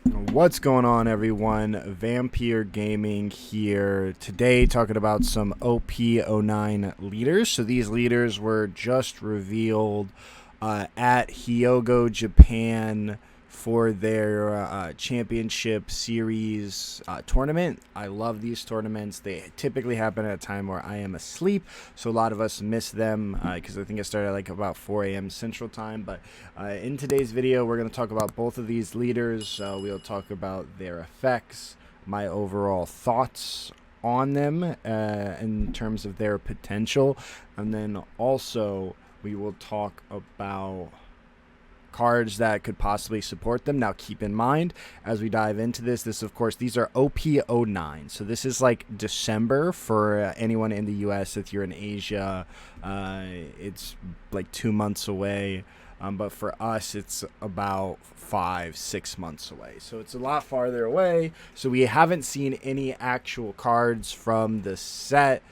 What's going on, everyone? Vampyr Gaming here today, talking about some OP-09 leaders. So these leaders were just revealed at Hyogo, Japan for their championship series tournament. I love these tournaments. They typically happen at a time where I am asleep, so a lot of us miss them because I think it started at like about 4 a.m. Central Time. But in today's video, we're going to talk about both of these leaders. We'll talk about their effects, my overall thoughts on them in terms of their potential, and then also we will talk about cards that could possibly support them. Now, keep in mind, as we dive into this, of course, these are OP-09. So this is like December for anyone in the US. If you're in Asia, it's like 2 months away. But for us, it's about 5-6 months away. So it's a lot farther away. So we haven't seen any actual cards from the set.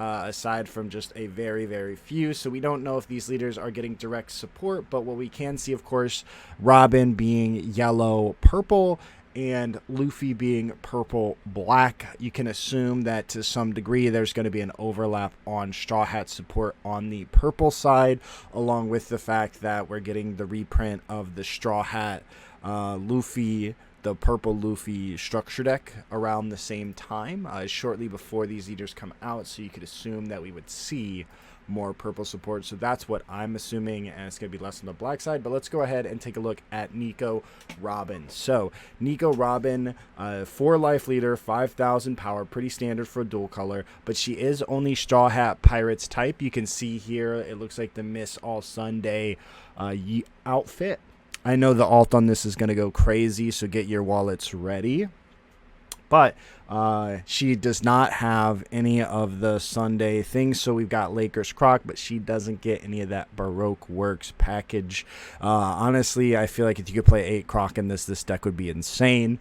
Aside from just a very, very few. So we don't know if these leaders are getting direct support, but what we can see, of course, Robin being yellow, purple, and Luffy being purple, black. You can assume that to some degree there's going to be an overlap on Straw Hat support on the purple side, along with the fact that we're getting the reprint of the Straw Hat Luffy, the purple Luffy structure deck around the same time, shortly before these leaders come out, so you could assume that we would see more purple support. So that's what I'm assuming, and it's going to be less on the black side. But let's go ahead and take a look at Nico Robin. So Nico Robin, 4-life leader, 5,000 power, pretty standard for a dual color, but she is only Straw Hat Pirates type. You can see here it looks like the Miss All Sunday outfit. I know the alt on this is going to go crazy, so get your wallets ready. But she does not have any of the Sunday things. So we've got Lakers Croc, but she doesn't get any of that Baroque Works package. Honestly, I feel like if you could play 8 Croc in this deck would be insane.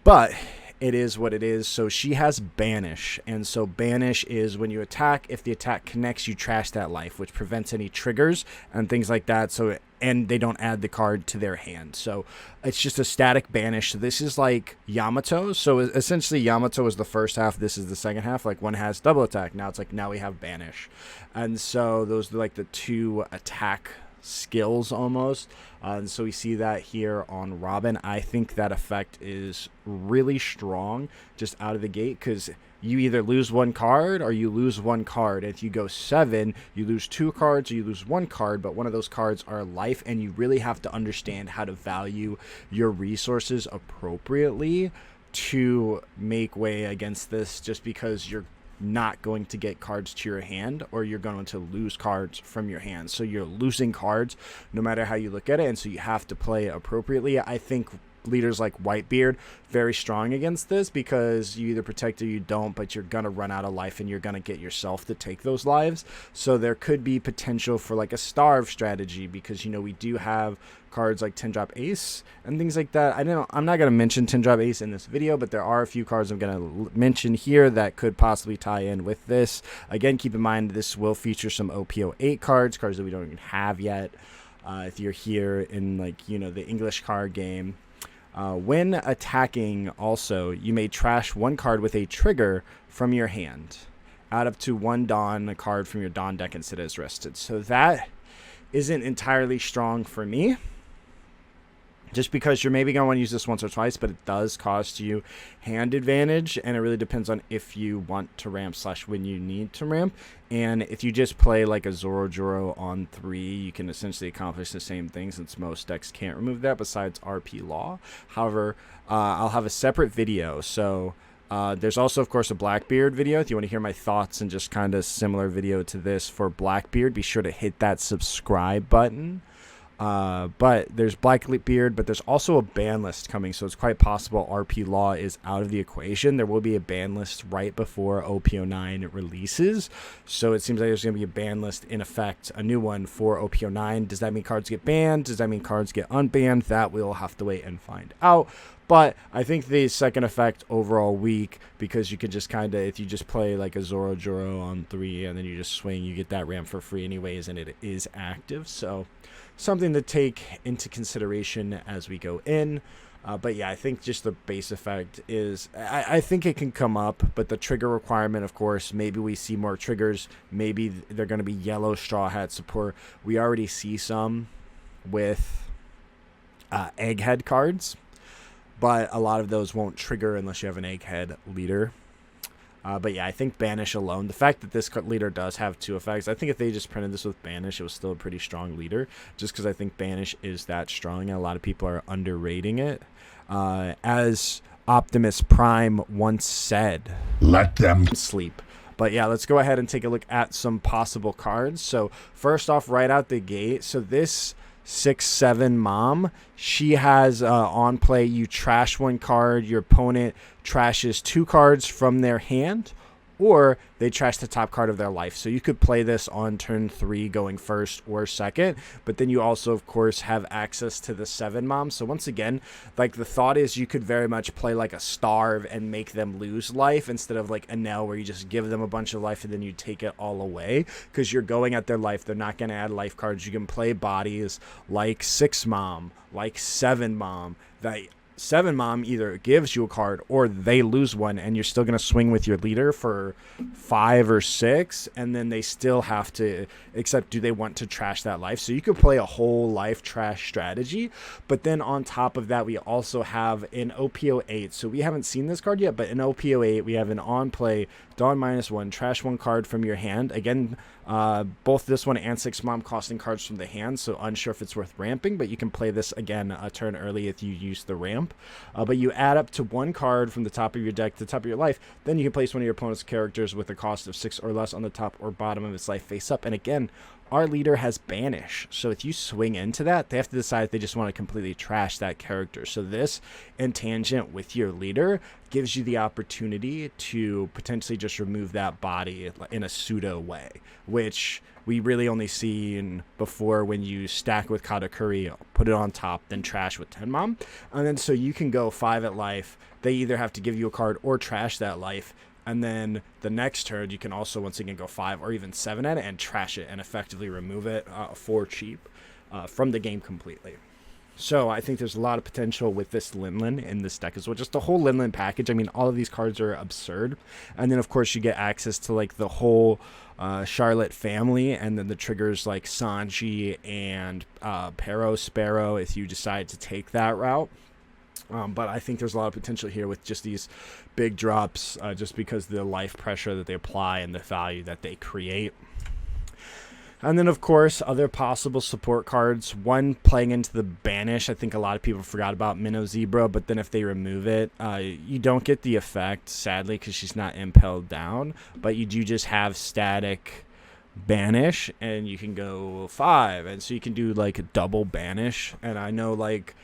But it is what it is. So she has Banish, and so Banish is when you attack, if the attack connects, you trash that life, which prevents any triggers and things like that. So and they don't add the card to their hand, so it's just a static banish. So this is like Yamato. So essentially Yamato is the first half, this is the second half. Like one has double attack, now it's like now we have banish, and so those are like the two attack skills almost. And so we see that here on Robin. I think that effect is really strong just out of the gate, because you either lose one card or you lose one card. If you go 7, you lose 2 cards or you lose 1 card, but one of those cards are life, and you really have to understand how to value your resources appropriately to make way against this, just because you're not going to get cards to your hand, or you're going to lose cards from your hand. So you're losing cards no matter how you look at it, and so you have to play appropriately. I think leaders like Whitebeard very strong against this, because you either protect or you don't, but you're gonna run out of life and you're gonna get yourself to take those lives. So there could be potential for like a starve strategy, because you know we do have cards like 10-drop Ace and things like that. I'm not gonna mention 10-drop Ace in this video, but there are a few cards I'm gonna mention here that could possibly tie in with this. Again, keep in mind this will feature some OP-08 cards that we don't even have yet. If you're here in like, you know, the English card game. When attacking, also, you may trash 1 card with a trigger from your hand. Add up to 1 Dawn card from your Dawn deck instead as rested. So that isn't entirely strong for me, just because you're maybe going to want to use this once or twice, but it does cost you hand advantage, and it really depends on if you want to ramp / when you need to ramp. And if you just play like a Zorojoro on 3, you can essentially accomplish the same thing, since most decks can't remove that besides RP Law. However, I'll have a separate video. So there's also, of course, a Blackbeard video. If you want to hear my thoughts and just kind of similar video to this for Blackbeard, be sure to hit that subscribe button. But there's Blackbeard, but there's also a ban list coming, so it's quite possible RP Law is out of the equation. There will be a ban list right before OP-09 releases, so it seems like there's going to be a ban list in effect, a new one for OP-09. Does that mean cards get banned? Does that mean cards get unbanned? That we'll have to wait and find out. But I think the second effect overall weak, because you could just kind of, if you just play like a Zorojoro on 3 and then you just swing, you get that ramp for free anyways, and it is active. So something to take into consideration as we go in. But yeah, I think just the base effect is, I think it can come up, but the trigger requirement, of course, maybe we see more triggers. Maybe they're going to be yellow Straw Hat support. We already see some with Egghead cards, but a lot of those won't trigger unless you have an Egghead leader. But yeah, I think Banish alone, the fact that this leader does have 2 effects, I think if they just printed this with Banish, it was still a pretty strong leader, just because I think Banish is that strong, and a lot of people are underrating it. As Optimus Prime once said, let them sleep. But yeah, let's go ahead and take a look at some possible cards. So first off, right out the gate, so this 6/7 mom, she has on play, you trash 1 card, your opponent trashes 2 cards from their hand, or they trash the top card of their life. So you could play this on turn 3 going first or second, but then you also of course have access to the 7 mom. So once again, like the thought is you could very much play like a starve and make them lose life instead of like a Nell where you just give them a bunch of life and then you take it all away, because you're going at their life. They're not going to add life cards. You can play bodies like 6 mom, like 7 mom, that 7 mom either gives you a card or they lose one, and you're still going to swing with your leader for 5 or 6, and then they still have to accept, do they want to trash that life? So you could play a whole life trash strategy. But then on top of that, we also have an OP-08. So we haven't seen this card yet, but in OP-08 we have an on play Dawn -1, trash 1 card from your hand. Again, both this one and 6 mom costing cards from the hand, so unsure if it's worth ramping, but you can play this again a turn early if you use the ramp. But you add up to 1 card from the top of your deck to the top of your life, then you can place one of your opponent's characters with a cost of 6 or less on the top or bottom of its life face up. And again, our leader has Banish, so if you swing into that, they have to decide if they just want to completely trash that character. So this, in tangent with your leader, gives you the opportunity to potentially just remove that body in a pseudo way, which we really only seen before when you stack with Katakuri, put it on top, then trash with 10 mom. And then so you can go 5 at life. They either have to give you a card or trash that life. And then the next turn, you can also once again go 5 or even 7 at it and trash it and effectively remove it for cheap from the game completely. So I think there's a lot of potential with this Linlin in this deck as well. Just the whole Linlin package. I mean, all of these cards are absurd. And then, of course, you get access to like the whole Charlotte family, and then the triggers like Sanji and Pero Sparrow if you decide to take that route. But I think there's a lot of potential here with just these big drops, just because the life pressure that they apply and the value that they create. And then, of course, other possible support cards. One, playing into the Banish. I think a lot of people forgot about Minnow Zebra, but then if they remove it, you don't get the effect, sadly, because she's not impelled down. But you do just have static Banish, and you can go 5. And so you can do, like, a double Banish. And I know, like,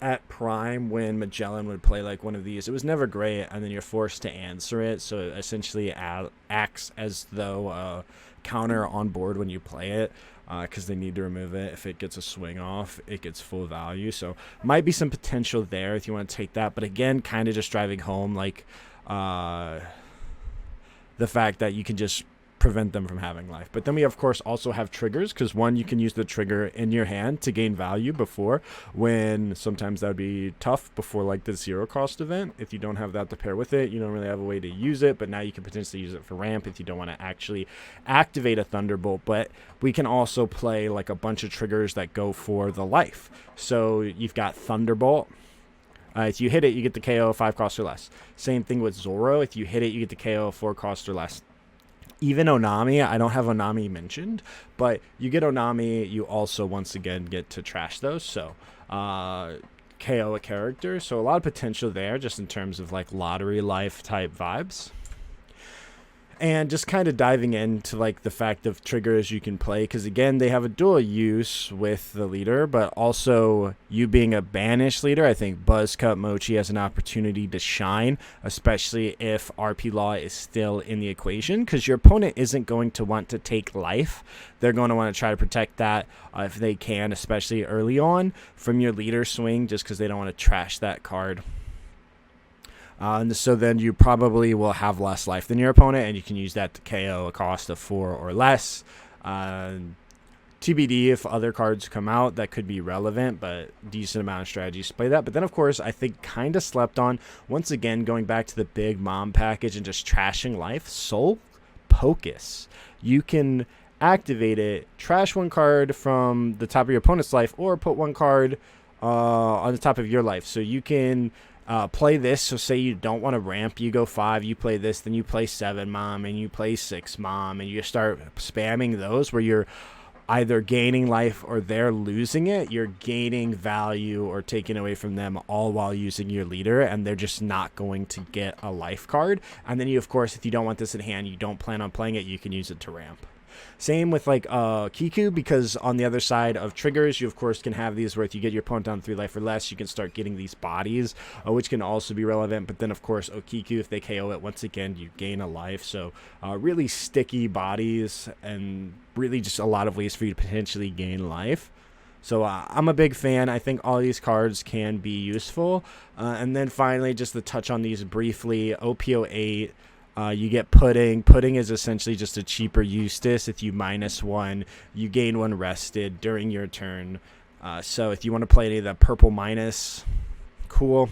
at Prime, when Magellan would play like one of these, it was never great, and then you're forced to answer it, so it essentially acts as though a counter on board when you play it, because they need to remove it. If it gets a swing off, it gets full value, so might be some potential there if you want to take that. But again, kind of just driving home like the fact that you can just prevent them from having life. But then we of course also have triggers, because one, you can use the trigger in your hand to gain value before, when sometimes that would be tough before like the 0 cost event. If you don't have that to pair with it, you don't really have a way to use it, but now you can potentially use it for ramp if you don't want to actually activate a Thunderbolt. But we can also play like a bunch of triggers that go for the life. So you've got Thunderbolt. If you hit it, you get the KO 5 cost or less. Same thing with Zoro. If you hit it, you get the KO 4 cost or less. Even Onami, I don't have Onami mentioned, but you get Onami, you also once again get to trash those, so KO a character, so a lot of potential there just in terms of like lottery life type vibes. And just kind of diving into like the fact of triggers you can play, because again, they have a dual use with the leader, but also you being a Banish leader, I think Buzzcut Mochi has an opportunity to shine, especially if RP Law is still in the equation, because your opponent isn't going to want to take life. They're going to want to try to protect that if they can, especially early on from your leader swing, just because they don't want to trash that card. And so then you probably will have less life than your opponent, and you can use that to KO a cost of 4 or less. TBD if other cards come out that could be relevant, but decent amount of strategies to play that. But then, of course, I think kind of slept on, once again, going back to the big mom package and just trashing life, Soul Pocus. You can activate it, trash one card from the top of your opponent's life, or put one card on the top of your life. So you can play this. So say you don't want to ramp, you go 5, you play this, then you play 7 mom, and you play 6 mom, and you start spamming those where you're either gaining life or they're losing it. You're gaining value or taking away from them, all while using your leader, and they're just not going to get a life card. And then you, of course, if you don't want this in hand, you don't plan on playing it, you can use it to ramp. Same with like Kiku, because on the other side of triggers, you of course can have these where if you get your opponent down 3 life or less, you can start getting these bodies, which can also be relevant. But then of course Okiku, if they KO it, once again you gain a life. So really sticky bodies, and really just a lot of ways for you to potentially gain life. So I'm a big fan. I think all these cards can be useful. And then finally, just to touch on these briefly, OP-08. You get Pudding. Pudding is essentially just a cheaper Eustace. If you -1, you gain 1 rested during your turn. So if you want to play any of the purple minus, cool.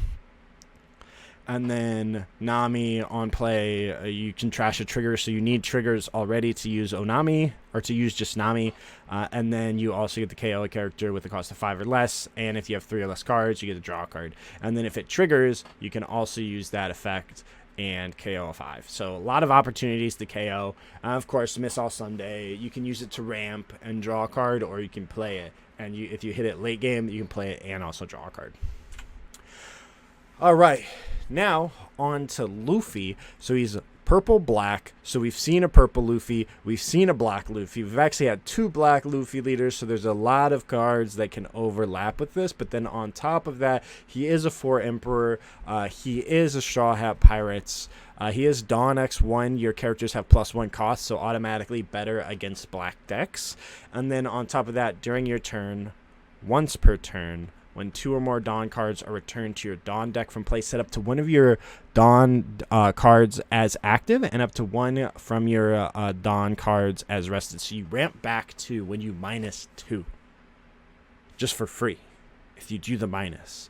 And then Nami on play, you can trash a trigger. So you need triggers already to use Onami, or to use just Nami. And then you also get the KO a character with a cost of 5 or less. And if you have 3 or less cards, you get a draw card. And then if it triggers, you can also use that effect and KO a 5. So a lot of opportunities to KO. Of course, Miss All Sunday, you can use it to ramp and draw a card, or you can play it. And if you hit it late game, you can play it and also draw a card. All right, now on to Luffy. So he's purple black. So we've seen a purple Luffy, we've seen a black Luffy, we've actually had 2 black Luffy leaders, so there's a lot of cards that can overlap with this. But then on top of that, he is a 4 Emperor, he is a Straw Hat Pirates, he is Dawn X1. Your characters have +1 cost, so automatically better against black decks. And then on top of that, during your turn, once per turn, when 2 or more Dawn cards are returned to your Dawn deck from play, set up to 1 of your Dawn cards as active, and up to 1 from your Dawn cards as rested. So you ramp back to when you -2, just for free, if you do the minus.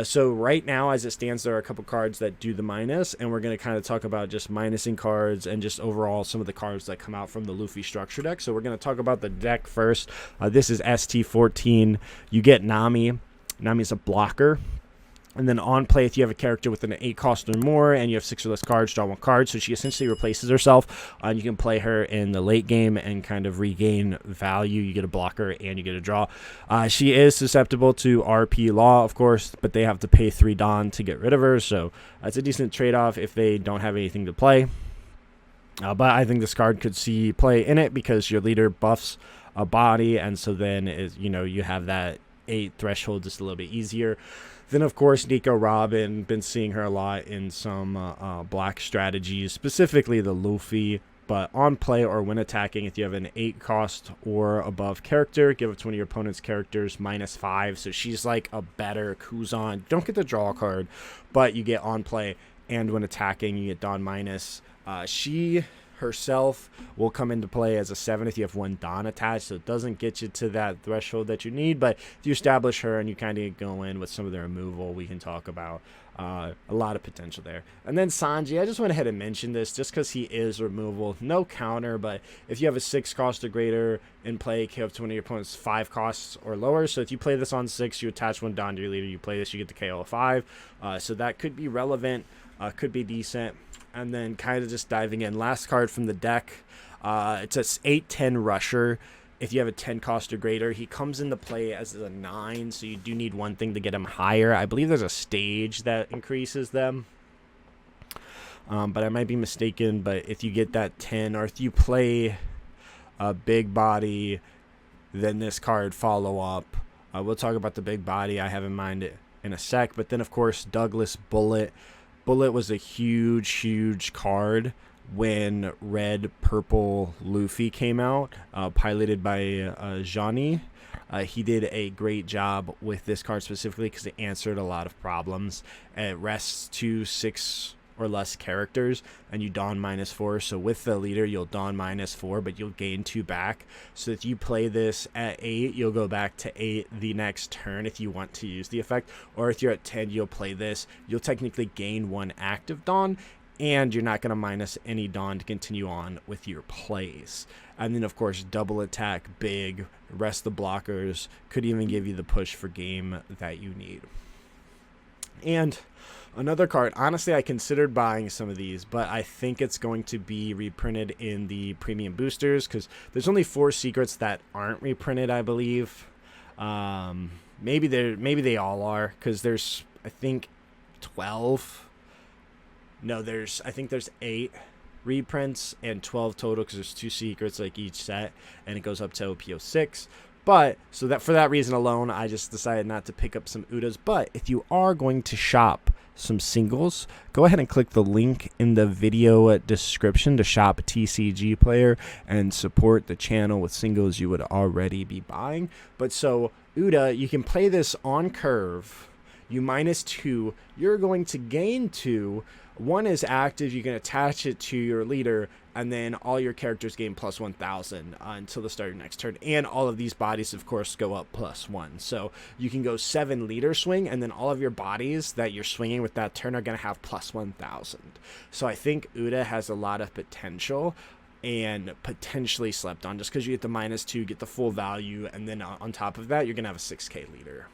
So right now, as it stands, there are a couple cards that do the minus, and we're going to kind of talk about just minusing cards and just overall some of the cards that come out from the Luffy structure deck. So we're going to talk about the deck first. This is ST14. You get Nami. Nami's a blocker. And then on play, if you have a character with an 8 cost or more and you have 6 or less cards, draw 1 card. So she essentially replaces herself. You can play her in the late game and kind of regain value. You get a blocker and you get a draw. She is susceptible to RP Law, of course, but they have to pay 3 Dawn to get rid of her. So it's a decent trade-off if they don't have anything to play. But I think this card could see play in it because your leader buffs a body, and so then you have that 8 threshold just a little bit easier. Then of course Nico Robin, been seeing her a lot in some black strategies, specifically the Luffy. But on play or when attacking, if you have an 8 cost or above character, give it to one of your opponent's characters -5. So she's like a better Kuzan. Don't get the draw card, but you get on play, and when attacking you get Dawn minus. She herself will come into play as a 7 if you have 1 Dawn attached, so it doesn't get you to that threshold that you need. But if you establish her and you kind of go in with some of the removal, we can talk about a lot of potential there. And then Sanji, I just went ahead and mentioned this just because he is removal. No counter, but if you have a 6 cost or greater in play, KO up to one of your opponent's 5 costs or lower. So if you play this on 6, you attach 1 Dawn to your leader, you play this, you get the KO of 5. So that could be relevant, could be decent. And then kind of just diving in, last card from the deck, it's a 8-10 rusher. If you have a 10 cost or greater, he comes into play as a 9, so you do need one thing to get him higher. I believe there's a stage that increases them, but I might be mistaken. But if you get that 10, or if you play a big body, then this card follow up. We'll talk about the big body I have in mind in a sec. But then of course Douglas Bullet. Bullet was a huge card when Red Purple Luffy came out, piloted by Johnny. He did a great job with this card specifically because it answered a lot of problems. It rests 2 6 or less characters, and you don -4. So with the leader, you'll don -4, but you'll gain 2 back. So if you play this at 8, you'll go back to 8 the next turn if you want to use the effect. Or if you're at 10, you'll play this. You'll technically gain 1 active don, and you're not going to minus any don to continue on with your plays. And then, of course, double attack, big, rest the blockers, could even give you the push for game that you need. And another card, honestly, I considered buying some of these, but I think it's going to be reprinted in the premium boosters because there's only 4 secrets that aren't reprinted, I believe. Maybe they all are, because there's, I think, 12. No, I think there's 8 reprints and 12 total, because there's 2 secrets like each set, and it goes up to OP-06. But so that for that reason alone, I just decided not to pick up some Udas. But if you are going to shop some singles, go ahead and click the link in the video description to shop TCGPlayer and support the channel with singles you would already be buying. But so Uda, you can play this on curve. You -2, you're going to gain 2. 1 is active, you can attach it to your leader, and then all your characters gain plus 1,000 until the start of your next turn. And all of these bodies, of course, go up +1. So you can go 7 leader swing, and then all of your bodies that you're swinging with that turn are going to have plus 1,000. So I think Uda has a lot of potential and potentially slept on, just because you get the -2, get the full value, and then on top of that, you're going to have a 6K leader.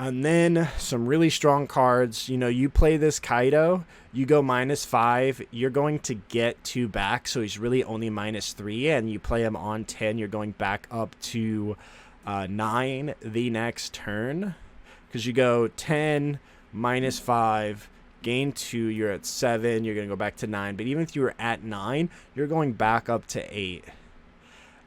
And then some really strong cards. You know, you play this Kaido, you go -5, you're going to get 2 back, so he's really only -3, and you play him on 10, you're going back up to 9 the next turn, because you go 10, -5, gain 2, you're at 7, you're going to go back to 9, but even if you were at 9, you're going back up to 8.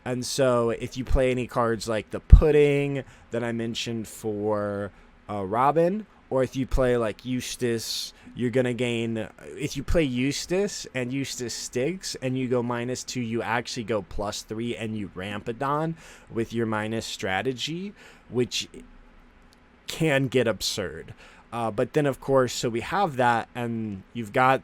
And so if you play any cards like the pudding that I mentioned for Robin, or if you play like Eustace, you're going to gain, if you play Eustace and Eustace sticks and you go -2, you actually go +3 and you ramp a don with your minus strategy, which can get absurd. But then, of course, so we have that, and you go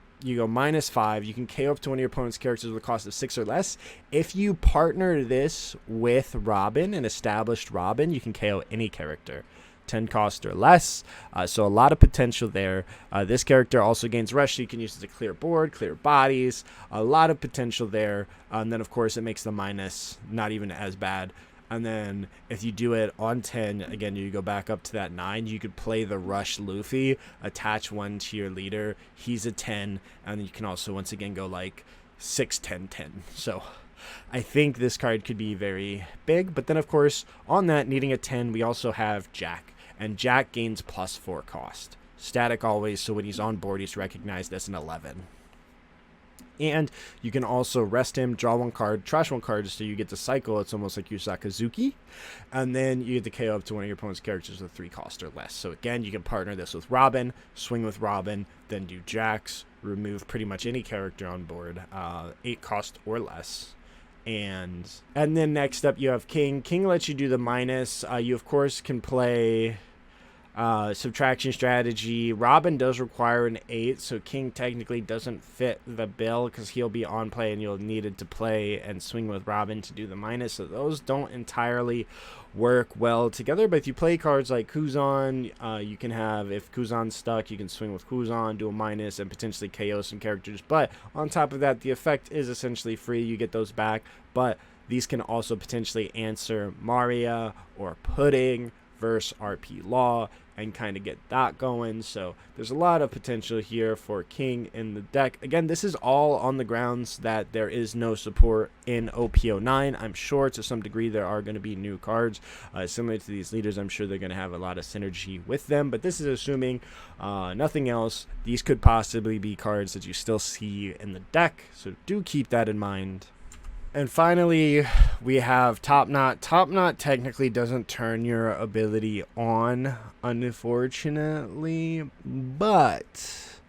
-5. You can KO up to one of your opponent's characters with a cost of 6 or less. If you partner this with Robin, an established Robin, you can KO any character, 10 cost or less. So a lot of potential there. This character also gains rush, so you can use it to clear board, clear bodies. A lot of potential there. And then, of course, it makes the minus not even as bad. And then if you do it on 10, again, you go back up to that 9. You could play the Rush Luffy, attach 1 to your leader. He's a 10. And you can also, once again, go like 6, 10, 10. So I think this card could be very big. But then, of course, on that, needing a 10, we also have Jack. And Jack gains +4 cost. Static always, so when he's on board, he's recognized as an 11. And you can also rest him, draw 1 card, trash 1 card, so you get to cycle. It's almost like Yusakazuki. And then you get to KO up to one of your opponent's characters with 3 cost or less. So again, you can partner this with Robin, swing with Robin, then do Jax, remove pretty much any character on board, 8 cost or less. And then next up you have King. King lets you do the minus. You, of course, can play subtraction strategy. Robin does require an 8, so King technically doesn't fit the bill because he'll be on play and you'll need it to play and swing with Robin to do the minus. So those don't entirely work well together. But if you play cards like Kuzan, you can have, if Kuzan's stuck, you can swing with Kuzan, do a minus, and potentially KO some characters. But on top of that, the effect is essentially free. You get those back. But these can also potentially answer Maria or Pudding versus RP Law and kind of get that going. So there's a lot of potential here for King in the deck. Again, this is all on the grounds that there is no support in OP-09. I'm sure to some degree there are going to be new cards similar to these leaders. I'm sure they're going to have a lot of synergy with them, but this is assuming nothing else. These could possibly be cards that you still see in the deck, so do keep that in mind. And finally, we have Top Knot. Top Knot technically doesn't turn your ability on, unfortunately, but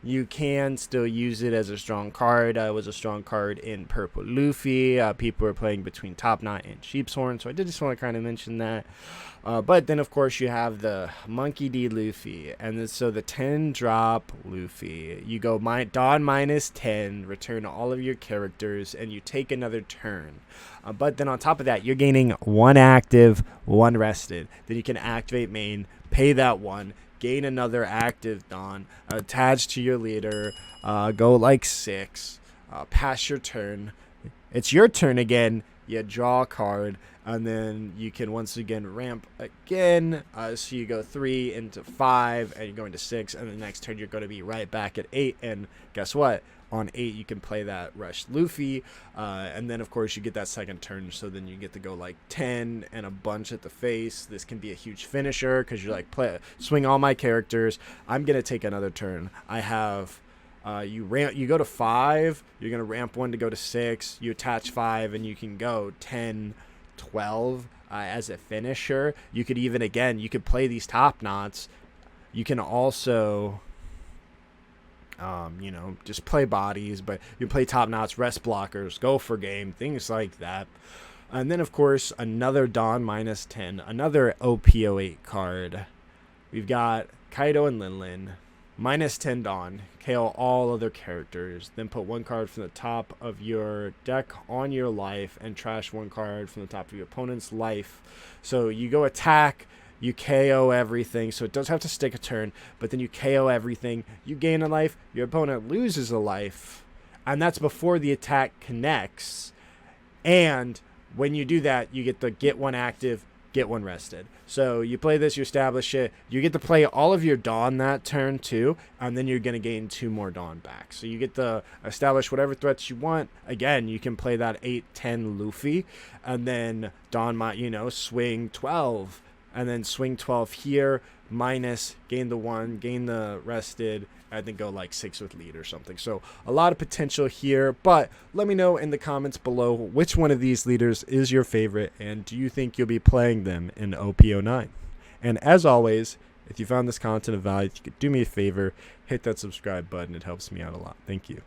You can still use it as a strong card. It was a strong card in Purple Luffy. People were playing between Top Knot and Sheepshorn, so I did just want to kind of mention that. But then, of course, you have the Monkey D. Luffy, and then, so the 10-drop Luffy. You go Dawn minus 10, return all of your characters, and you take another turn. But then on top of that, you're gaining 1 active, 1 rested. Then you can activate main, pay that 1, gain another active Dawn, attach to your leader, go like 6, pass your turn. It's your turn again. You draw a card, and then you can once again ramp again. So you go 3 into 5, and you're going to 6, and the next turn you're going to be right back at 8. And guess what? On 8, you can play that Rush Luffy, and then of course you get that second turn, so then you get to go like 10 and a bunch at the face. This can be a huge finisher because you're like, swing all my characters. I'm gonna take another turn. I have you go to 5, you're gonna ramp 1 to go to 6, you attach 5, and you can go 10, 12 as a finisher. You could even, again, you could play these top knots. You can also just play bodies, but you play top knots, rest blockers, go for game, things like that. And then, of course, another Dawn minus 10, another OP-08 card. We've got Kaido and Linlin, minus 10 Dawn, KO all other characters, then put 1 card from the top of your deck on your life, and trash 1 card from the top of your opponent's life. So you go attack, you KO everything, so it does have to stick a turn, but then you KO everything, you gain a life, your opponent loses a life, and that's before the attack connects. And when you do that, you get the get 1 active, get 1 rested. So you play this, you establish it, you get to play all of your Dawn that turn too, and then you're going to gain 2 more Dawn back. So you get to establish whatever threats you want. Again, you can play that 8-10 Luffy, and then Dawn might, swing 12, and then swing 12 here, minus, gain the 1, gain the rested, and then go like 6 with lead or something. So a lot of potential here, but let me know in the comments below which one of these leaders is your favorite, and do you think you'll be playing them in OP-09? And as always, if you found this content of value, if you could do me a favor, hit that subscribe button. It helps me out a lot. Thank you.